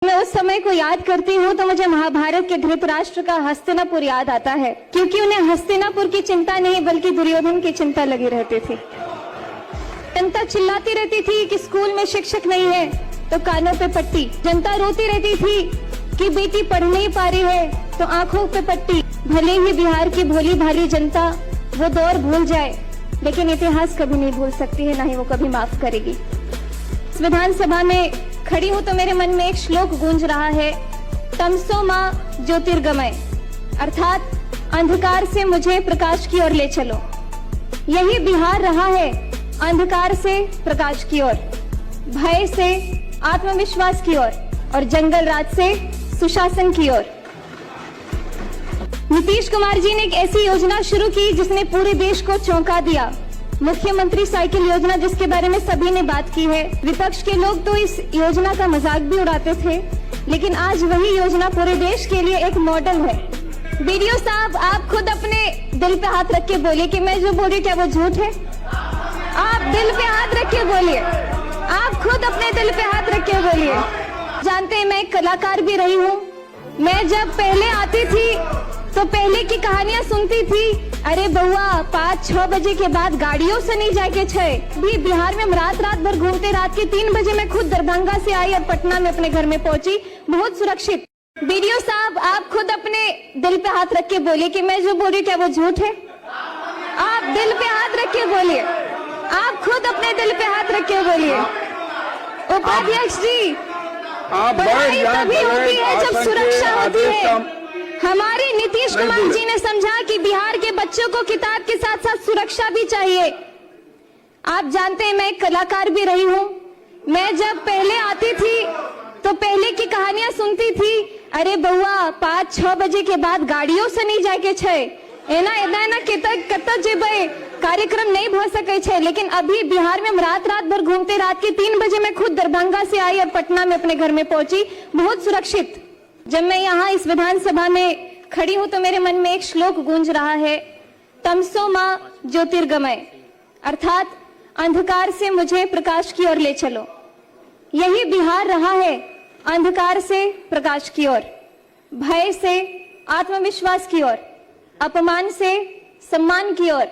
मैं उस समय को याद करती हूँ तो मुझे महाभारत के धृतराष्ट्र का हस्तिनापुर याद आता है, क्योंकि उन्हें हस्तिनापुर की चिंता नहीं बल्कि दुर्योधन की चिंता लगी रहती थी। जनता चिल्लाती रहती थी कि स्कूल में शिक्षक नहीं है, तो कानों पे पट्टी। जनता रोती रहती थी कि बेटी पढ़ नहीं पा रही है, तो आंखों पे पट्टी। भले ही बिहार की भोली भाली जनता वो दौर भूल जाए, लेकिन इतिहास कभी नहीं भूल सकती है, ना ही वो कभी माफ करेगी। विधानसभा में खड़ी हूँ तो मेरे मन में एक श्लोक गूंज रहा है, तमसो मां ज्योतिर्गमय, अर्थात अंधकार से मुझे प्रकाश की ओर ले चलो। यही बिहार रहा है, अंधकार से प्रकाश की ओर, भय से आत्मविश्वास की ओर और जंगल राज से सुशासन की ओर। नीतीश कुमार जी ने एक ऐसी योजना शुरू की जिसने पूरे देश को चौंका दिया, मुख्यमंत्री साइकिल योजना, जिसके बारे में सभी ने बात की है। विपक्ष के लोग तो इस योजना का मजाक भी उड़ाते थे, लेकिन आज वही योजना पूरे देश के लिए एक मॉडल है। बीडीओ साहब, आप खुद अपने दिल पे हाथ रख के बोलिए कि मैं जो बोल रही क्या वो झूठ है। आप दिल पे हाथ रख के बोलिए, आप खुद अपने दिल पे हाथ रख के बोलिए। जानते हैं, मैं एक कलाकार भी रही हूँ। मैं जब पहले आती थी तो पहले की कहानियां सुनती थी, अरे बउआ 5-6 बजे के बाद गाड़ियों से नहीं जाके भी बिहार में हम रात भर घूमते, रात के 3 बजे मैं खुद दरभंगा से आई और पटना में अपने घर में पहुंची, बहुत सुरक्षित। बीडीओ साहब, आप खुद अपने दिल पे हाथ रख के बोलिए कि मैं जो बोल रही क्या वो झूठ है। आप दिल पे हाथ रख के बोलिए, आप खुद अपने दिल पे हाथ रख के बोलिए। उपाध्यक्ष जी, पढ़ाई तभी होती है जब सुरक्षा होती है। हमारे नीतीश कुमार जी ने समझा कि बिहार के बच्चों को किताब के साथ साथ सुरक्षा भी चाहिए। आप जानते हैं, मैं एक कलाकार भी रही हूँ। मैं जब पहले आती थी तो पहले की कहानियां सुनती थी, अरे बउआ 5-6 बजे के बाद गाड़ियों से नहीं जाके एना कत जेबे कार्यक्रम नहीं भ सके, लेकिन अभी बिहार में हम रात भर घूमते, रात के 3 बजे मैं खुद दरभंगा से आई और पटना में अपने घर में पहुंची, बहुत सुरक्षित। जब मैं यहाँ इस विधानसभा में खड़ी हूँ तो मेरे मन में एक श्लोक गूंज रहा है, तमसो मां ज्योतिर्गमय, अर्थात अंधकार से मुझे प्रकाश की ओर ले चलो। यही बिहार रहा है, अंधकार से प्रकाश की ओर, भय से आत्मविश्वास की ओर, अपमान से सम्मान की ओर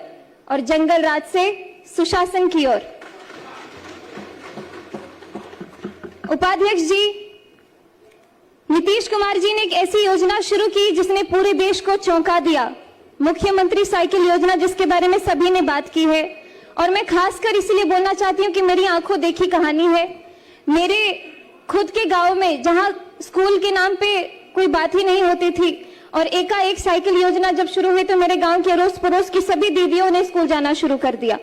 और जंगल राज से सुशासन की ओर। उपाध्यक्ष जी, नीतीश कुमार जी ने एक ऐसी योजना शुरू की जिसने पूरे देश को चौंका दिया, मुख्यमंत्री साइकिल योजना, जिसके बारे में सभी ने बात की है। और मैं खासकर इसलिए बोलना चाहती हूँ कि मेरी आंखों देखी कहानी है। मेरे खुद के गांव में, जहां स्कूल के नाम पे कोई बात ही नहीं होती थी, और एकाएक साइकिल योजना जब शुरू हुई तो मेरे गांव के अड़ोस पड़ोस की सभी दीदियों ने स्कूल जाना शुरू कर दिया।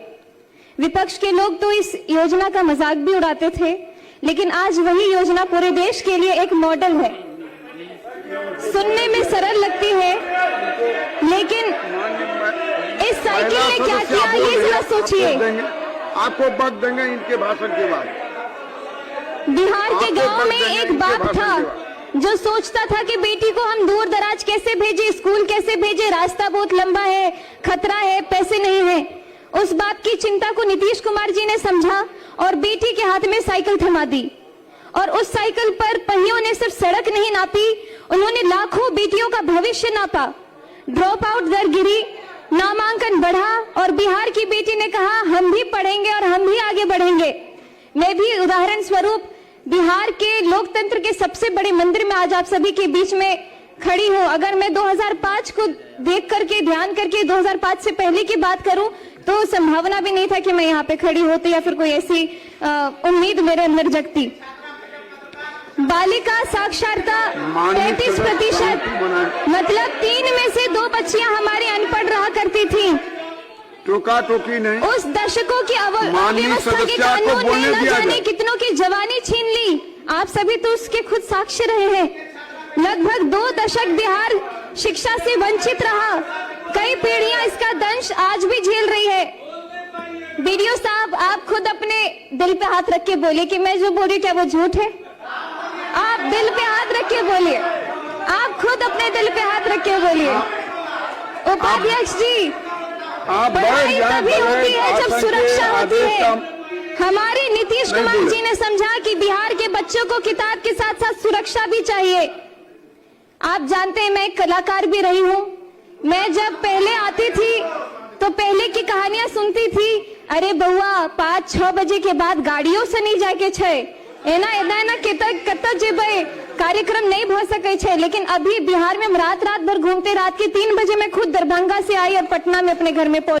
विपक्ष के लोग तो इस योजना का मजाक भी उड़ाते थे, लेकिन आज वही योजना पूरे देश के लिए एक मॉडल है। सुनने में सरल लगती है, लेकिन इस साइकिल ने क्या किया ये जरा सोचिए। आपको वक्त देंगे इनके भाषण के बाद। बिहार के गांव में एक बाप था जो सोचता था कि बेटी को हम दूर दराज कैसे भेजे, स्कूल कैसे भेजे, रास्ता बहुत लंबा है, खतरा है, पैसे नहीं है। उस बात की चिंता को नीतीश कुमार जी ने समझा और बेटी के हाथ में साइकिल थमा दी, और उस साइकिल पर पहियों ने सिर्फ सड़क नहीं नापी, उन्होंने लाखों बेटियों का भविष्य नापा। ड्रॉप आउट दर गिरी, नामांकन बढ़ा और बिहार की बेटी ने कहा हम भी पढ़ेंगे और हम भी आगे बढ़ेंगे। मैं भी उदाहरण स्वरूप बिहार के लोकतंत्र के सबसे बड़े मंदिर में आज आप सभी के बीच में खड़ी हूँ। अगर मैं 2005 को देख करके, ध्यान करके 2005 से पहले की बात करूं तो संभावना भी नहीं था कि मैं यहाँ पे खड़ी होती या फिर कोई ऐसी उम्मीद मेरे अंदर जगती। बालिका साक्षरता 35%, मतलब 3 में से 2 बच्चियां हमारी अनपढ़ रहा करती थी। टोका टोकी नहीं, उस दशकों की अव्यवस्था के कानून ने न जाने कितनों की जवानी छीन ली। आप सभी तो उसके खुद साक्षी रहे हैं। लगभग 2 दशक बिहार शिक्षा से वंचित रहा, कई पीढ़ियां इसका दंश आज भी झेल रही है। बीडीओ साहब, आप खुद अपने दिल पे हाथ रख के बोलिए कि मैं जो बोल रही क्या वो झूठ है। आप दिल पे हाथ रख के बोलिए, आप खुद अपने दिल पे हाथ रख के बोलिए। उपाध्यक्ष जी, पढ़ाई तभी होती है जब सुरक्षा होती है। हमारे नीतीश नहीं कुमार बोले। जी ने समझा कि बिहार के बच्चों को किताब के साथ साथ सुरक्षा भी चाहिए। आप जानते हैं मैं एक कलाकार भी रही हूँ। मैं जब पहले आती थी तो पहले की कहानियां सुनती थी, अरे बउआ 5-6 बजे के बाद गाड़ियों से नहीं जाके छे, एना एना एना कत जेबे कार्यक्रम नहीं भ सके छे। लेकिन अभी बिहार में हम रात भर घूमते, रात के 3 बजे मैं खुद दरभंगा से आई और पटना में अपने घर में पहुंची।